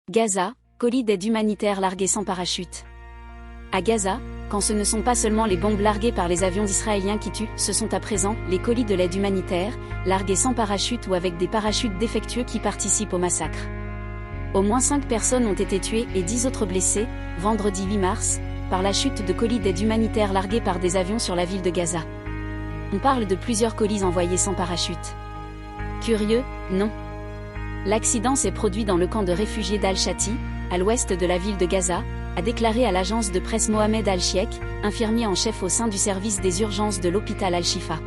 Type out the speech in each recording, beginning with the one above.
Gaza, colis d'aide humanitaire largués sans parachute. À Gaza, quand ce ne sont pas seulement les bombes larguées par les avions israéliens qui tuent, ce sont à présent les colis de l'aide humanitaire, largués sans parachute ou avec des parachutes défectueux qui participent au massacre. Au moins 5 personnes ont été tuées et 10 autres blessées, vendredi 8 mars, par la chute de colis d'aide humanitaire largués par des avions sur la ville de Gaza. On parle de plusieurs colis envoyés sans parachute. Curieux, non? L'accident s'est produit dans le camp de réfugiés d'Al-Shati, à l'ouest de la ville de Gaza, a déclaré à l'agence de presse Mohamed Al-Shiek, infirmier en chef au sein du service des urgences de l'hôpital Al-Shifa.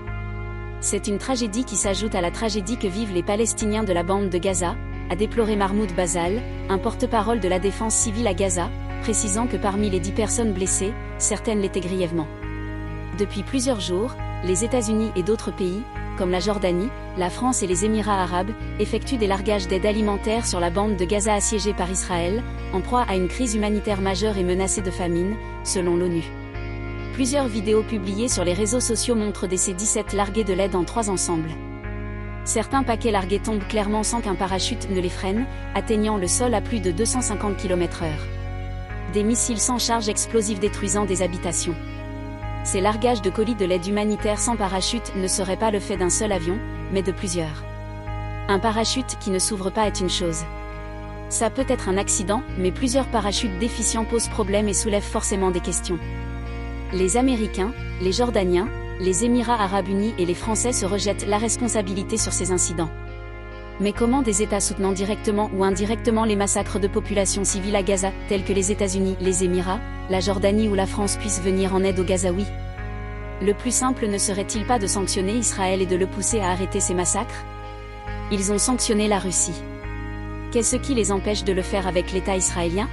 C'est une tragédie qui s'ajoute à la tragédie que vivent les Palestiniens de la bande de Gaza, a déploré Mahmoud Basal, un porte-parole de la défense civile à Gaza, précisant que parmi les 10 personnes blessées, certaines l'étaient grièvement. Depuis plusieurs jours, les États-Unis et d'autres pays, comme la Jordanie, la France et les Émirats arabes, effectuent des largages d'aide alimentaire sur la bande de Gaza assiégée par Israël, en proie à une crise humanitaire majeure et menacée de famine, selon l'ONU. Plusieurs vidéos publiées sur les réseaux sociaux montrent des C-17 largués de l'aide en 3 ensembles. Certains paquets largués tombent clairement sans qu'un parachute ne les freine, atteignant le sol à plus de 250 km/h. Des missiles sans charge explosive détruisant des habitations. Ces largages de colis de l'aide humanitaire sans parachute ne seraient pas le fait d'un seul avion, mais de plusieurs. Un parachute qui ne s'ouvre pas est une chose. Ça peut être un accident, mais plusieurs parachutes déficients posent problème et soulèvent forcément des questions. Les Américains, les Jordaniens, les Émirats arabes unis et les Français se rejettent la responsabilité sur ces incidents. Mais comment des États soutenant directement ou indirectement les massacres de populations civiles à Gaza, tels que les États-Unis, les Émirats, la Jordanie ou la France puissent venir en aide aux Gazaouis? Le plus simple ne serait-il pas de sanctionner Israël et de le pousser à arrêter ces massacres? Ils ont sanctionné la Russie. Qu'est-ce qui les empêche de le faire avec l'État israélien?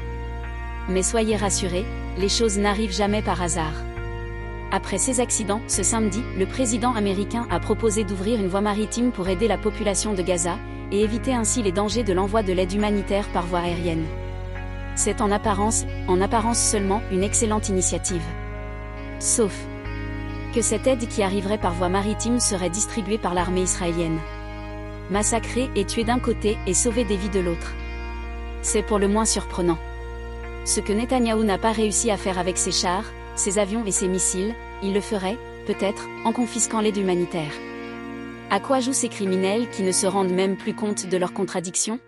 Mais soyez rassurés, les choses n'arrivent jamais par hasard. Après ces accidents, ce samedi, le président américain a proposé d'ouvrir une voie maritime pour aider la population de Gaza, et éviter ainsi les dangers de l'envoi de l'aide humanitaire par voie aérienne. C'est en apparence seulement, une excellente initiative. Sauf que cette aide qui arriverait par voie maritime serait distribuée par l'armée israélienne. Massacrer et tuer d'un côté et sauver des vies de l'autre. C'est pour le moins surprenant. Ce que Netanyahou n'a pas réussi à faire avec ses chars, ses avions et ses missiles, il le ferait, peut-être, en confisquant l'aide humanitaire. À quoi jouent ces criminels qui ne se rendent même plus compte de leurs contradictions?